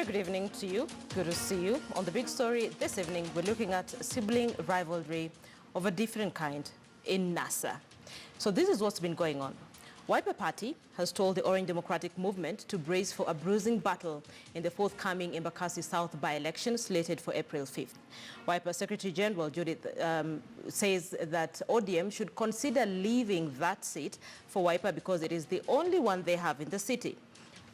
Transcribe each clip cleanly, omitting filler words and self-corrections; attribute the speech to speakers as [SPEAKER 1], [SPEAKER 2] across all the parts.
[SPEAKER 1] good evening to you. Good to see you. On the big story this evening, we're looking at sibling rivalry of a different kind in NASA. So this is what's been going on. Wiper Party has told the Orange Democratic Movement to brace for a bruising battle in the forthcoming Embakasi South by-election slated for April 5th. Wiper Secretary General Judith says that ODM should consider leaving that seat for Wiper because it is the only one they have in the city.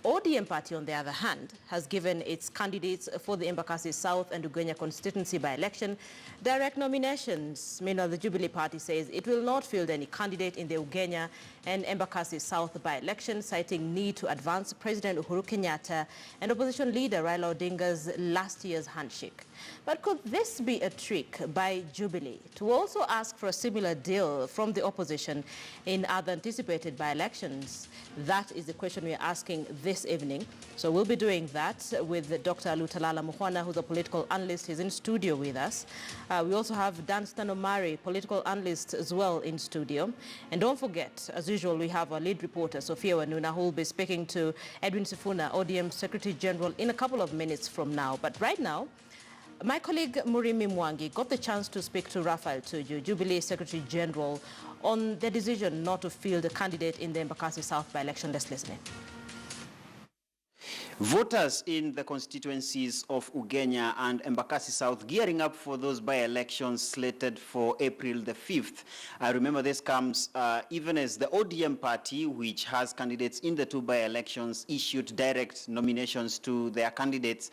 [SPEAKER 1] ODM Party, on the other hand, has given its candidates for the Embakasi South and Ugenya constituency by-election direct nominations. Meanwhile, the Jubilee Party says it will not field any candidate in the Ugenya and Embakasi South by-election, citing need to advance President Uhuru Kenyatta and opposition leader Raila Odinga's last year's handshake. But could this be a trick by Jubilee to also ask for a similar deal from the opposition in other anticipated by-elections? That is the question we are asking this evening. So we'll be doing that with Dr. Lutalala Muhwana, who's a political analyst. He's in studio with us. We also have Dan Stanomari, political analyst as well, in studio. And don't forget, as usual, we have our lead reporter, Sophia Wanuna, who will be speaking to Edwin Sifuna, ODM Secretary General, in a couple of minutes from now. But right now, my colleague Murimi Mwangi got the chance to speak to Raphael Tuju, Jubilee Secretary General, on the decision not to field a candidate in the Embakasi South by-election. Let's listen in.
[SPEAKER 2] Voters in the constituencies of Ugenya and Embakasi South gearing up for those by-elections slated for April the 5th. I remember this comes even as the ODM Party, which has candidates in the two by-elections, issued direct nominations to their candidates.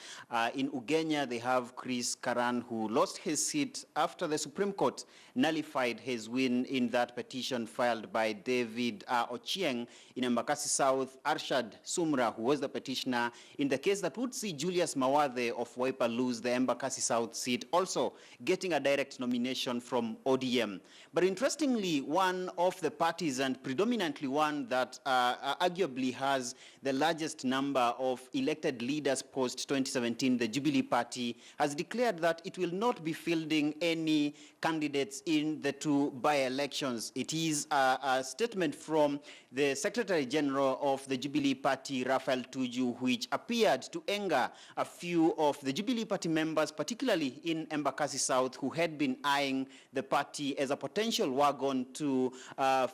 [SPEAKER 2] In Ugenya, they have Chris Karan, who lost his seat after the Supreme Court nullified his win in that petition filed by David Ochieng. In Embakasi South, Arshad Sumra, who was the petitioner in the case that would see Julius Mawathe of Wiper lose the Embakasi South seat, also getting a direct nomination from ODM. But interestingly, one of the parties, and predominantly one that arguably has the largest number of elected leaders post-2017, the Jubilee Party, has declared that it will not be fielding any candidates in the two by-elections. It is a statement from the Secretary General of the Jubilee Party, Raphael Tuju, which appeared to anger a few of the Jubilee Party members, particularly in Embakasi South, who had been eyeing the party as a potential wagon to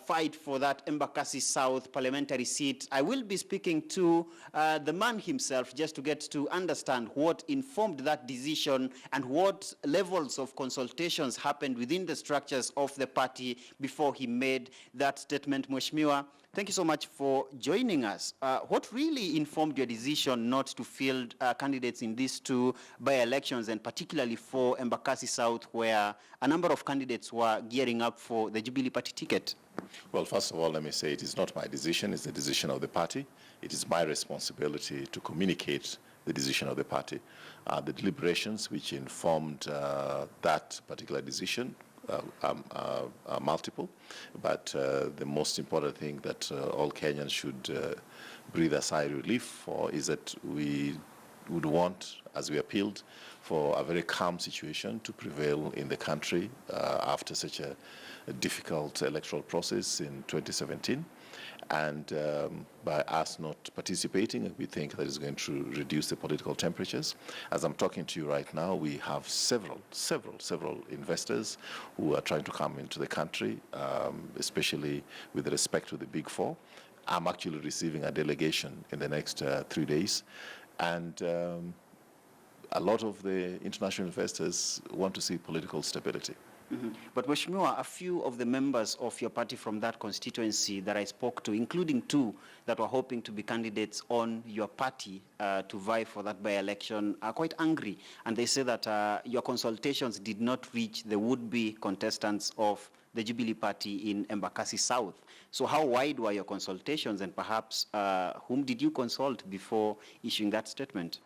[SPEAKER 2] fight for that Embakasi South parliamentary seat. I will be speaking to the man himself just to get to understand what informed that decision and what levels of consultations happened within the structures of the party before he made that statement. Mheshimiwa, thank you so much for joining us. What really informed your decision not to field candidates in these two by-elections, and particularly for Embakasi South, where a number of candidates were gearing up for the Jubilee Party ticket?
[SPEAKER 3] Well, first of all, let me say it is not my decision. It's the decision of the party. It is my responsibility to communicate the decision of the party. The deliberations which informed that particular decision are multiple, but the most important thing that all Kenyans should breathe a sigh of relief for is that we would want, as we appealed, for a very calm situation to prevail in the country after such a difficult electoral process in 2017. And by us not participating, we think that is going to reduce the political temperatures. As I'm talking to you right now, we have several investors who are trying to come into the country, especially with respect to the Big Four. I'm actually receiving a delegation in the next 3 days. And a lot of the international investors want to see political stability.
[SPEAKER 2] Mm-hmm. But Mheshimiwa, a few of the members of your party from that constituency that I spoke to, including two that were hoping to be candidates on your party to vie for that by-election, are quite angry. And they say that your consultations did not reach the would-be contestants of the Jubilee Party in Embakasi South. So how wide were your consultations, and perhaps whom did you consult before issuing that statement?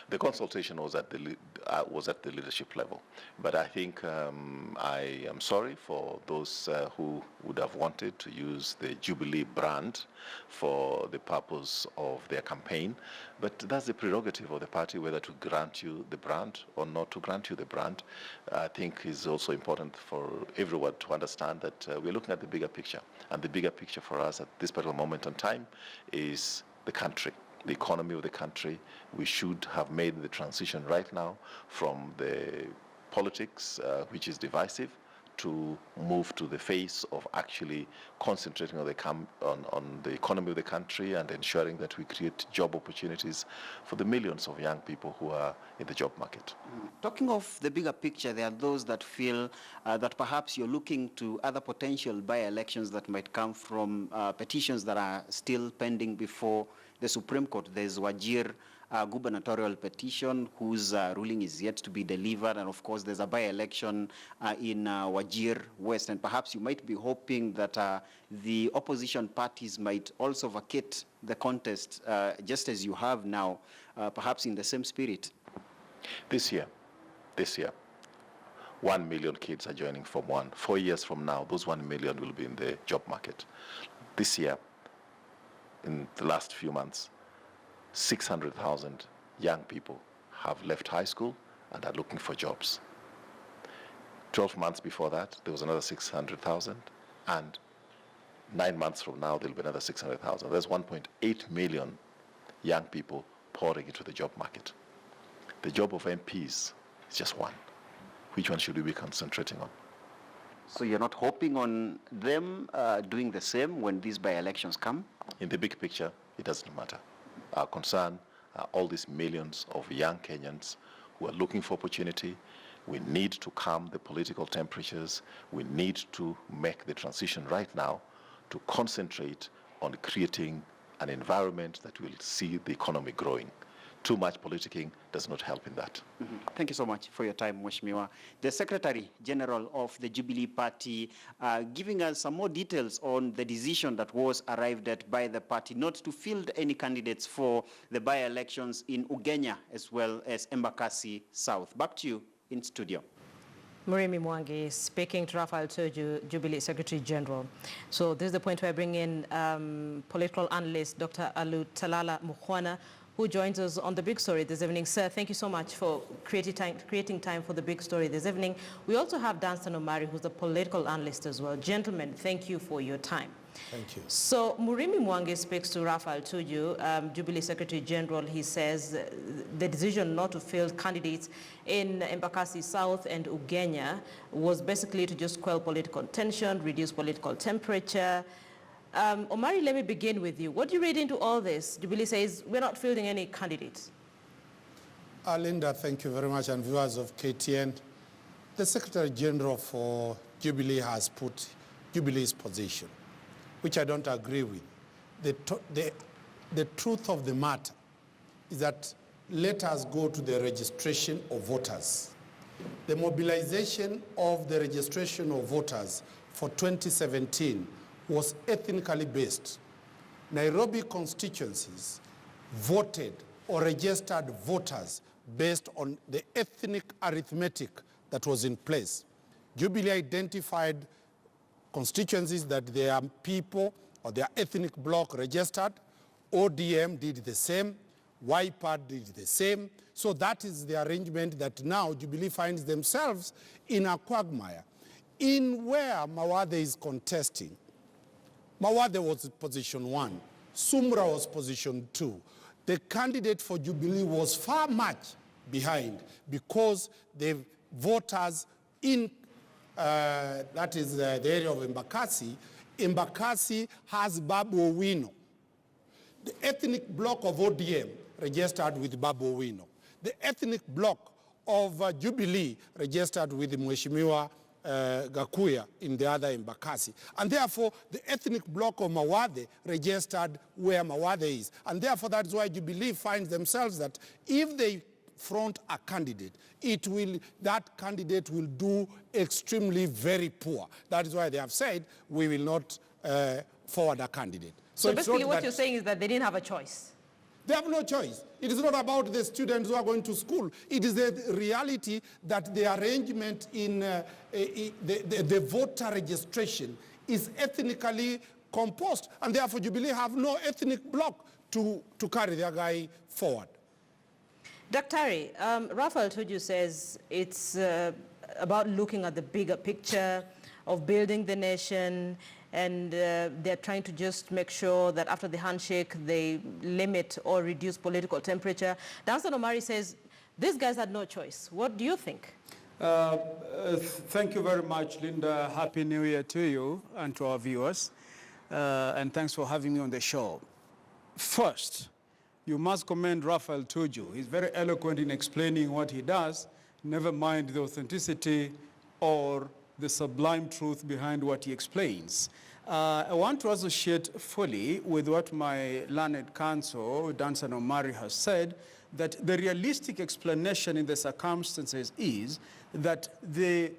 [SPEAKER 3] The consultation was at the leadership level, but I think I am sorry for those who would have wanted to use the Jubilee brand for the purpose of their campaign. But that's the prerogative of the party, whether to grant you the brand or not to grant you the brand. I think it's also important for everyone to understand that we're looking at the bigger picture. And the bigger picture for us at this particular moment in time is the country. the economy of the country. We should have made the transition right now from the politics, which is divisive, to move to the phase of actually concentrating on the economy of the country and ensuring that we create job opportunities for the millions of young people who are in the job market.
[SPEAKER 2] Talking of the bigger picture, there are those that feel that perhaps you're looking to other potential by-elections that might come from petitions that are still pending before the Supreme Court. There's Wajir gubernatorial petition whose ruling is yet to be delivered, and of course there's a by-election in Wajir West, and perhaps you might be hoping that the opposition parties might also vacate the contest just as you have now, perhaps in the same spirit.
[SPEAKER 3] This year, 1 million kids are joining Form 1. 4 years from now, those 1 million will be in the job market. This year, in the last few months, 600,000 young people have left high school and are looking for jobs. 12 months before that, there was another 600,000, and 9 months from now, there'll be another 600,000. There's 1.8 million young people pouring into the job market. The job of MPs is just one. Which one should we be concentrating on?
[SPEAKER 2] So you're not hoping on them doing the same when these by-elections come?
[SPEAKER 3] In the big picture, it doesn't matter. Our concern are all these millions of young Kenyans who are looking for opportunity. We need to calm the political temperatures. We need to make the transition right now to concentrate on creating an environment that will see the economy growing. Too much politicking does not help in that.
[SPEAKER 2] Thank you so much for your time, Mheshimiwa. The Secretary General of the Jubilee Party giving us some more details on the decision that was arrived at by the party not to field any candidates for the by-elections in Ugenya as well as Embakasi South. Back to you in studio.
[SPEAKER 1] Murimi Mwangi speaking to Raphael Tuju, Jubilee Secretary General. So this is the point where I bring in political analyst Dr. Alu Talala Mukhwana, who joins us on the big story this evening. Sir, thank you so much for creating time for the big story this evening. We also have Danstan Omari, who's a political analyst as well. Gentlemen, thank you for your time.
[SPEAKER 4] Thank you.
[SPEAKER 1] So Murimi Mwangi speaks to Raphael Tuju, Jubilee Secretary General. He says the decision not to field candidates in Embakasi South and Ugenya was basically to just quell political tension, reduce political temperature. Omari, let me begin with you. What do you read into all this? Jubilee says we're not fielding any candidates.
[SPEAKER 4] Linda, thank you very much, and viewers of KTN. The Secretary General for Jubilee has put Jubilee's position, which I don't agree with. The truth of the matter is that let us go to the registration of voters. The mobilization of the registration of voters for 2017 was ethnically based. Nairobi constituencies voted or registered voters based on the ethnic arithmetic that was in place. Jubilee identified constituencies that their people or their ethnic bloc registered. ODM did the same. YPAD did the same. So that is the arrangement that now Jubilee finds themselves in a quagmire. In where Mawade is contesting, Mawade was position 1, Sumra was position 2. The candidate for Jubilee was far much behind because the voters in, that is the area of Embakasi has Babu Owino. The ethnic bloc of ODM registered with Babu Owino. The ethnic bloc of Jubilee registered with Mheshimiwa Gakuya in the other Embakasi. And therefore, the ethnic bloc of Mawade registered where Mawade is. And therefore, that's why Jubilee finds themselves that if they front a candidate, that candidate will do extremely very poor. That is why they have said, we will not forward a candidate.
[SPEAKER 1] So basically what you're saying is that they didn't have a choice.
[SPEAKER 4] They have no choice. It is not about the students who are going to school. It is the reality that the arrangement in the voter registration is ethnically composed, and therefore Jubilee have no ethnic bloc to carry their guy forward.
[SPEAKER 1] Dr. Raphael Tuju says it's about looking at the bigger picture of building the nation. and they're trying to just make sure that after the handshake, they limit or reduce political temperature. Danson Omari says, these guys had no choice. What do you think?
[SPEAKER 5] Thank you very much, Linda. Happy New Year to you and to our viewers. And thanks for having me on the show. First, you must commend Raphael Tuju. He's very eloquent in explaining what he does, never mind the authenticity or the sublime truth behind what he explains. I want to associate fully with what my learned counsel, Danson Omari, has said, that the realistic explanation in the circumstances is that the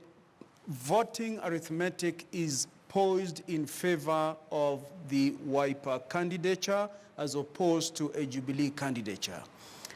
[SPEAKER 5] voting arithmetic is poised in favor of the Wiper candidature as opposed to a Jubilee candidature.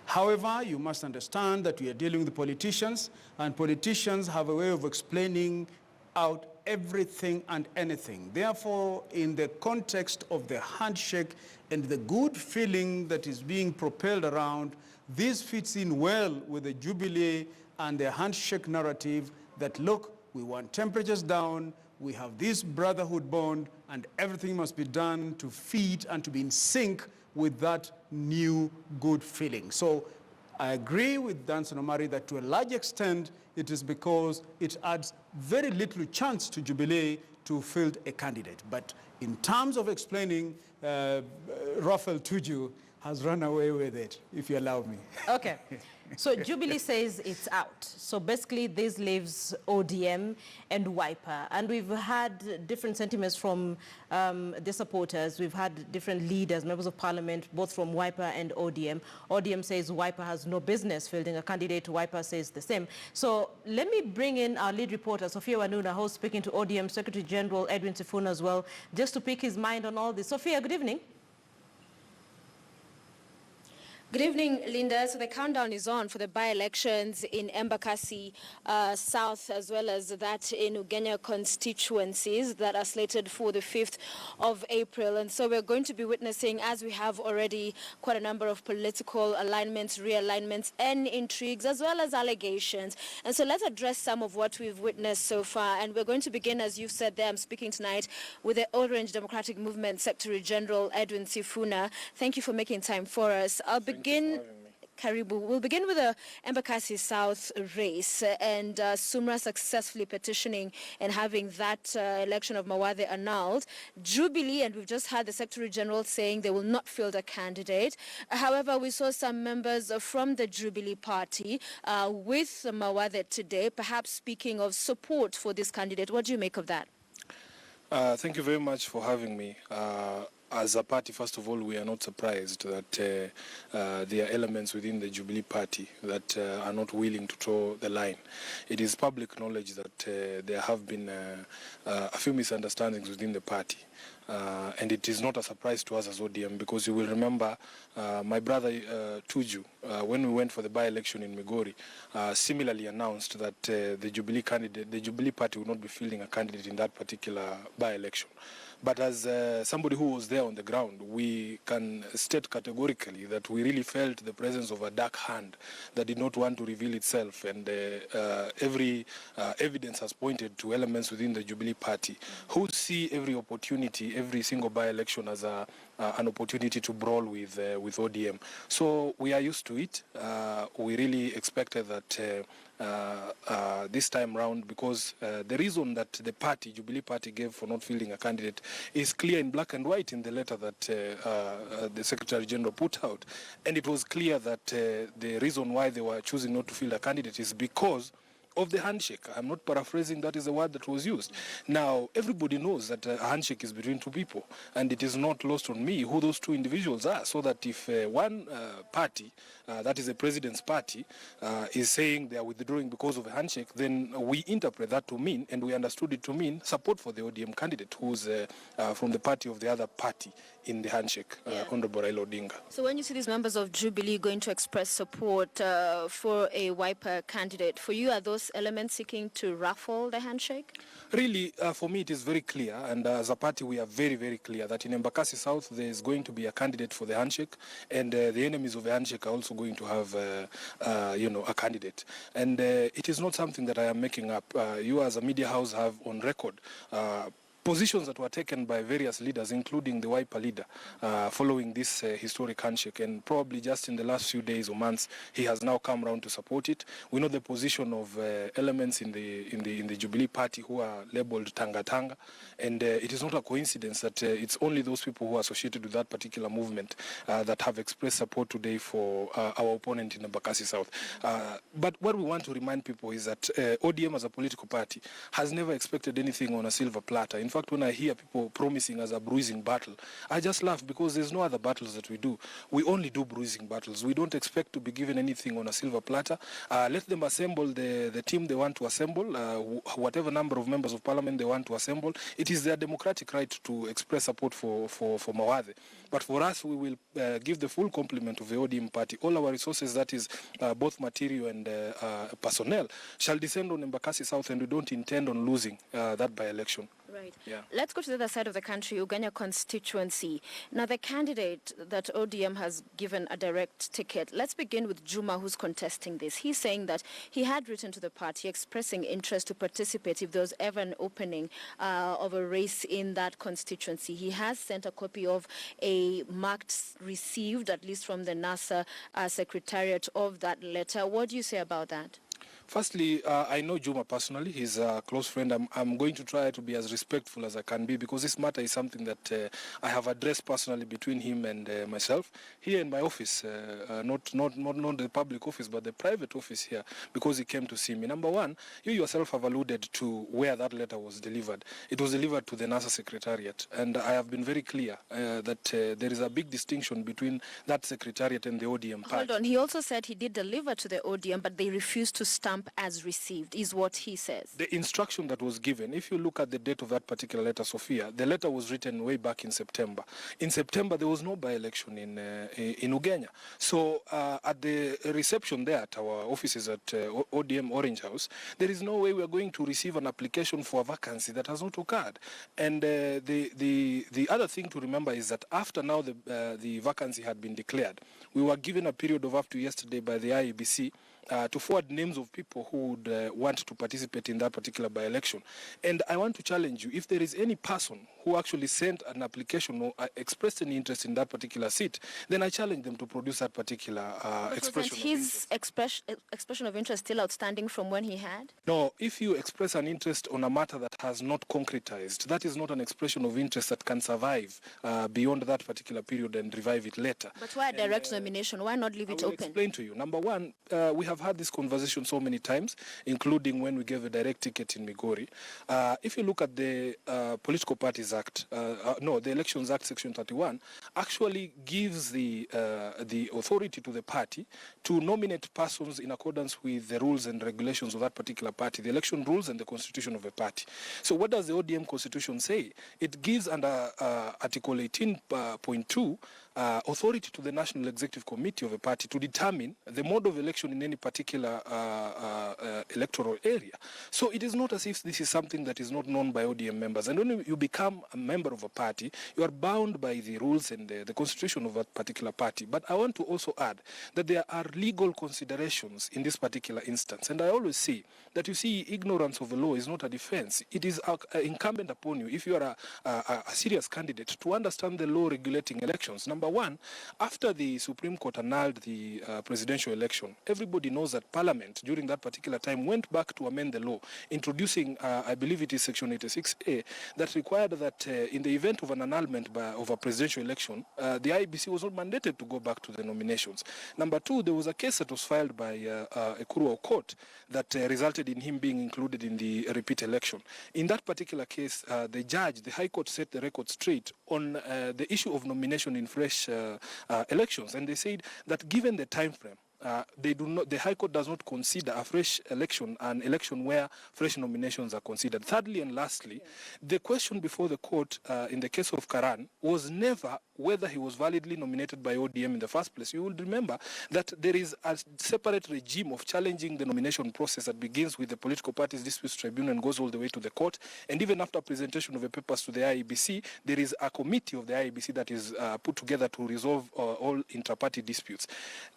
[SPEAKER 5] However, you must understand that we are dealing with politicians, and politicians have a way of explaining out everything and anything. Therefore, in the context of the handshake and the good feeling that is being propelled around, this fits in well with the Jubilee and the handshake narrative that, look, we want temperatures down, we have this brotherhood bond, and everything must be done to feed and to be in sync with that new good feeling. So I agree with Danson Omari that to a large extent, it is because it adds very little chance to Jubilee to field a candidate. But in terms of explaining, Raphael Tuju has run away with it, if you allow me. Okay.
[SPEAKER 1] So Jubilee says it's out. So basically this leaves ODM and Wiper. And we've had different sentiments from the supporters. We've had different leaders, members of parliament, both from Wiper and ODM. ODM says Wiper has no business fielding a candidate. Wiper says the same. So let me bring in our lead reporter, Sophia Wanuna, who's speaking to ODM Secretary General Edwin Sifuna as well, just to pick his mind on all this. Sophia, good evening.
[SPEAKER 6] Good evening, Linda. So the countdown is on for the by-elections in Embakasi South, as well as that in Ugenya constituencies that are slated for the 5th of April. And so we're going to be witnessing, as we have already, quite a number of political alignments, realignments, and intrigues, as well as allegations. And so let's address some of what we've witnessed so far. And we're going to begin, as you've said there, I'm speaking tonight with the Orange Democratic Movement Secretary General Edwin Sifuna. Thank you for making time for us. We'll begin with the Embakasi South race, and Sumra successfully petitioning and having that election of Mawathe annulled. Jubilee, and we've just had the Secretary General saying they will not field a candidate. However, we saw some members from the Jubilee Party with Mawathe today, perhaps speaking of support for this candidate. What do you make of that?
[SPEAKER 7] Thank you very much for having me. As a party, first of all, we are not surprised that there are elements within the Jubilee Party that are not willing to toe the line. It is public knowledge that there have been a few misunderstandings within the party. And it is not a surprise to us as ODM, because you will remember my brother Tuju, when we went for the by-election in Migori, similarly announced that the Jubilee Party would not be fielding a candidate in that particular by-election. But as somebody who was there on the ground, we can state categorically that we really felt the presence of a dark hand that did not want to reveal itself. And every evidence has pointed to elements within the Jubilee Party who see every opportunity, every single by-election as an opportunity to brawl with ODM. So we are used to it. We really expected that this time round, because the reason that the party, Jubilee Party, gave for not fielding a candidate is clear in black and white in the letter that the Secretary General put out. And it was clear that the reason why they were choosing not to field a candidate is because of the handshake. I'm not paraphrasing, that is the word that was used. Now, everybody knows that a handshake is between two people, and it is not lost on me who those two individuals are, so that if one party, that is the president's party, is saying they are withdrawing because of a handshake, then we interpret that to mean, and we understood it to mean, support for the ODM candidate who's from the party of the other party in the handshake, Honorable Raila Odinga.
[SPEAKER 6] So when you see these members of Jubilee going to express support for a Wiper candidate, for you, are those elements seeking to ruffle the handshake?
[SPEAKER 7] Really, for me, it is very clear, and as a party, we are very, very clear that in Embakasi South, there is going to be a candidate for the handshake, and the enemies of the handshake are also going to have, a candidate. And it is not something that I am making up. You, as a media house, have on record positions that were taken by various leaders, including the Wiper leader, following this historic handshake. And probably just in the last few days or months, he has now come around to support it. We know the position of elements in the Jubilee Party who are labeled Tanga Tanga, and it is not a coincidence that it's only those people who are associated with that particular movement that have expressed support today for our opponent in Embakasi South. But what we want to remind people is that ODM as a political party has never expected anything on a silver platter. In fact, when I hear people promising us a bruising battle, I just laugh, because there's no other battles that we do. We only do bruising battles. We don't expect to be given anything on a silver platter. Let them assemble the team they want to assemble, whatever number of members of parliament they want to assemble. It is their democratic right to express support for Mawadhe. But for us, we will give the full complement of the ODM party. All our resources, that is both material and personnel, shall descend on Embakasi South, and we don't intend on losing that by-election.
[SPEAKER 6] Right.
[SPEAKER 7] Yeah.
[SPEAKER 6] Let's go to the other side of the country, Ugenya constituency. Now, the candidate that ODM has given a direct ticket, let's begin with Juma, who's contesting this. He's saying that he had written to the party expressing interest to participate if there was ever an opening of a race in that constituency. He has sent a copy of a marked received, at least from the NASA secretariat, of that letter. What do you say about that?
[SPEAKER 7] Firstly, I know Juma personally. He's a close friend. I'm going to try to be as respectful as I can be, because this matter is something that I have addressed personally between him and myself here in my office, not the public office, but the private office here, because he came to see me. Number one, you yourself have alluded to where that letter was delivered. It was delivered to the NASA secretariat, and I have been very clear that there is a big distinction between that secretariat and the ODM party.
[SPEAKER 6] Hold on. He also said he did deliver to the ODM, but they refused to stamp as received, is what he says.
[SPEAKER 7] The instruction that was given, if you look at the date of that particular letter, Sophia, the letter was written way back in September. In September, there was no by-election in Ugenya. So at the reception there at our offices at ODM Orange House, there is no way we are going to receive an application for a vacancy that has not occurred. And the other thing to remember is that after now the vacancy had been declared, we were given a period of up to yesterday by the IEBC to forward names of people who would want to participate in that particular by-election. And I want to challenge you, if there is any person who actually sent an application or expressed any interest in that particular seat, then I challenge them to produce that particular expression of interest.
[SPEAKER 6] His expression of interest still outstanding from when he had?
[SPEAKER 7] No, if you express an interest on a matter that has not concretized, that is not an expression of interest that can survive beyond that particular period and revive it later.
[SPEAKER 6] But why a direct nomination? Why not leave it open?
[SPEAKER 7] I will explain to you. Number one, we have had this conversation so many times, including when we gave a direct ticket in Migori. If you look at the Political Parties Act, the Elections Act, Section 31, actually gives the authority to the party to nominate persons in accordance with the rules and regulations of that particular party, the election rules and the constitution of a party. So what does the ODM constitution say? It gives under Article 18.2 authority to the National Executive Committee of a party to determine the mode of election in any particular electoral area. So it is not as if this is something that is not known by ODM members. And when you become a member of a party, you are bound by the rules and the constitution of that particular party. But I want to also add that there are legal considerations in this particular instance. And I always say that, you see, ignorance of the law is not a defense. It is incumbent upon you, if you are a serious candidate, to understand the law regulating elections. Number one, after the Supreme Court annulled the presidential election, everybody knows that Parliament during that particular time went back to amend the law, introducing, I believe it is Section 86A, that required that in the event of an annulment of a presidential election, the IEBC was not mandated to go back to the nominations. Number two, there was a case that was filed by Ekuru Court that resulted in him being included in the repeat election. In that particular case, the High Court set the record straight on the issue of nomination in fresh elections, and they said that given the time frame, the High Court does not consider a fresh election an election where fresh nominations are considered. Thirdly and lastly, the question before the court in the case of Karan was never whether he was validly nominated by ODM in the first place. You will remember that there is a separate regime of challenging the nomination process that begins with the Political Parties Disputes Tribunal and goes all the way to the court. And even after presentation of the papers to the IEBC, there is a committee of the IEBC that is put together to resolve all inter-party disputes.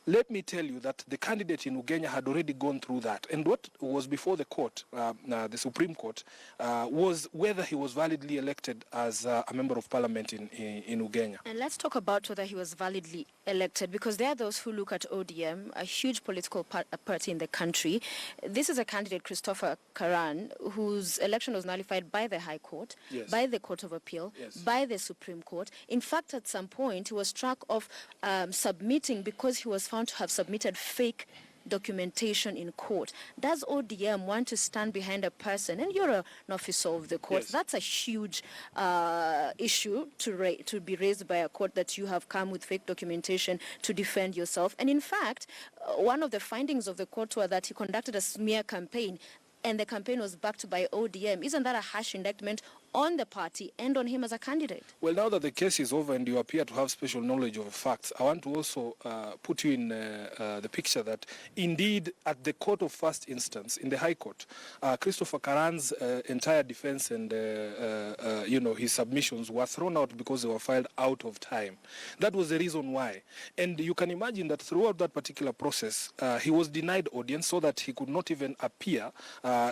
[SPEAKER 7] Let me tell you, you that the candidate in Ugenya had already gone through that. And what was before the court, the Supreme Court, was whether he was validly elected as a member of parliament in Ugenya.
[SPEAKER 6] And let's talk about whether he was validly elected, because there are those who look at ODM, a huge political party in the country. This is a candidate, Christopher Karan, whose election was nullified by the High Court,
[SPEAKER 7] Yes.
[SPEAKER 6] by the Court of Appeal,
[SPEAKER 7] Yes.
[SPEAKER 6] by the Supreme Court. In fact, at some point, he was struck off submitting because he was found to have submitted fake documentation in court. Does ODM want to stand behind a person, and you're an officer of the court?
[SPEAKER 7] Yes.
[SPEAKER 6] That's a huge issue to be raised by a court, that you have come with fake documentation to defend yourself. And in fact, one of the findings of the court were that he conducted a smear campaign, and the campaign was backed by ODM. Isn't that a harsh indictment on the party and on him as a candidate?
[SPEAKER 7] Well, now that the case is over and you appear to have special knowledge of facts, I want to also put you in the picture that indeed at the court of first instance, in the High Court, Christopher Karan's entire defense and his submissions were thrown out because they were filed out of time. That was the reason why. And you can imagine that throughout that particular process, he was denied audience so that he could not even appear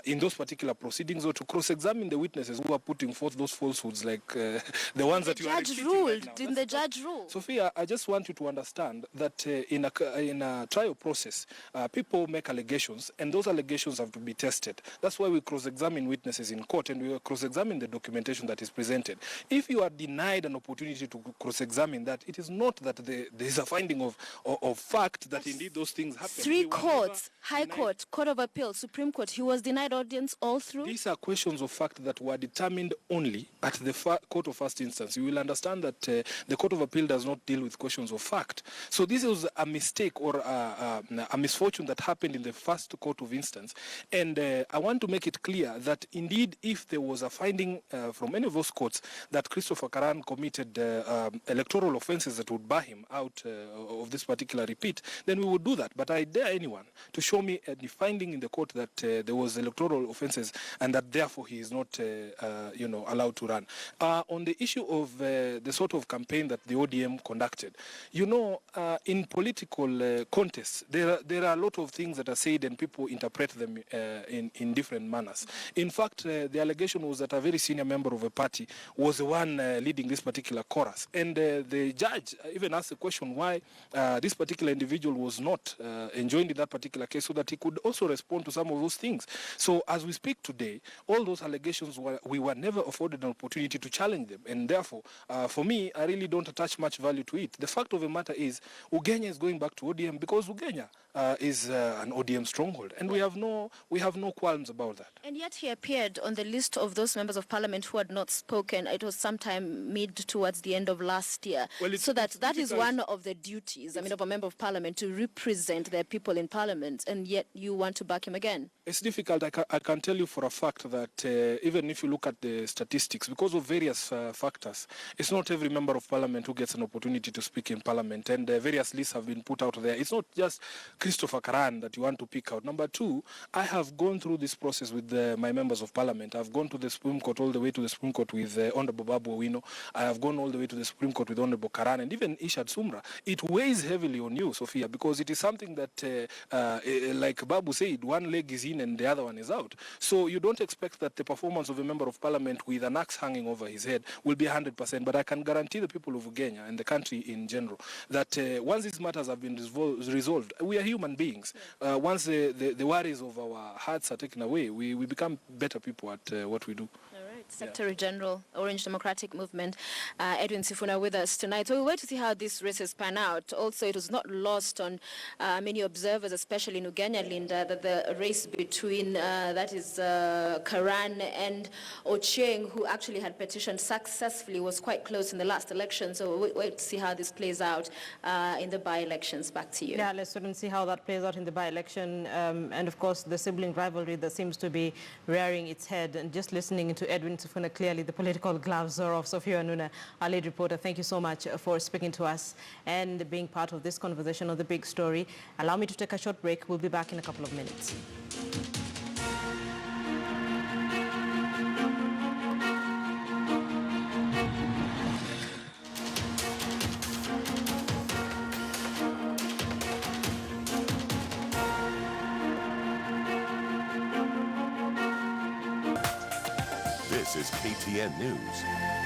[SPEAKER 7] in those particular proceedings or to cross-examine the witnesses who are putting forth those falsehoods, like the ones that you are repeating right now.
[SPEAKER 6] Didn't the judge rule?
[SPEAKER 7] Sophia, I just want you to understand that in a trial process, people make allegations, and those allegations have to be tested. That's why we cross-examine witnesses in court, and we cross-examine the documentation that is presented. If you are denied an opportunity to cross-examine that, it is not that there is a finding of fact that indeed those things happen.
[SPEAKER 6] Three courts, High Court, Court of Appeal, Supreme Court, he was denied audience all through?
[SPEAKER 7] These are questions of fact that were determined only at the court of first instance. You will understand that the Court of Appeal does not deal with questions of fact. So this was a mistake or a misfortune that happened in the first court of instance. And I want to make it clear that indeed if there was a finding from any of those courts that Christopher Karan committed electoral offences that would bar him out of this particular repeat, then we would do that. But I dare anyone to show me any finding in the court that there was electoral offences and that therefore he is not allowed to run. On the issue of the sort of campaign that the ODM conducted, in political contests, there are a lot of things that are said and people interpret them in different manners. In fact, the allegation was that a very senior member of a party was the one leading this particular chorus. And the judge even asked the question why this particular individual was not enjoined in that particular case, so that he could also respond to some of those things. So as we speak today, all those allegations we were never afforded an opportunity to challenge them. And therefore, for me, I really don't attach much value to it. The fact of the matter is, Ugenya is going back to ODM because Ugenya is an ODM stronghold. And we have no qualms about that.
[SPEAKER 6] And yet he appeared on the list of those members of parliament who had not spoken. It was sometime mid towards the end of last year.
[SPEAKER 7] Well,
[SPEAKER 6] so that is one of the duties, of a member of parliament, to represent their people in parliament, and yet you want to back him again.
[SPEAKER 7] It's difficult. I can tell you for a fact that even if you look at the statistics, because of various factors, it's not every member of parliament who gets an opportunity to speak in parliament, and various lists have been put out there. It's not just Christopher Karan that you want to pick out. Number two, I have gone through this process with my members of parliament. I've gone to the Supreme Court, all the way to the Supreme Court with Honorable Babu Owino. I have gone all the way to the Supreme Court with Honorable Karan, and even Ishad Sumra. It weighs heavily on you, Sophia, because it is something that, like Babu said, one leg is in and the other one is out. So you don't expect that the performance of a member of parliament with an axe hanging over his head will be 100%. But I can guarantee the people of Ugenya and the country in general that once these matters have been resolved, we are human beings. Once the worries of our hearts are taken away, we become better people at what we do.
[SPEAKER 6] Secretary General, Orange Democratic Movement, Edwin Sifuna, with us tonight. So we'll wait to see how these races pan out. Also, it was not lost on many observers, especially in Ugenya, Linda, that the race between, Karan and Ochieng, who actually had petitioned successfully, was quite close in the last election. So we'll wait to see how this plays out in the by-elections. Back to you.
[SPEAKER 1] Yeah, let's wait and see how that plays out in the by-election. And of course, the sibling rivalry that seems to be rearing its head. And just listening to Edwin Sifuna, clearly the political gloves are off. Sophia Nuna, our lead reporter, thank you so much for speaking to us and being part of this conversation on the big story. Allow me to take a short break. We'll be back in a couple of minutes.
[SPEAKER 8] This is KTN News.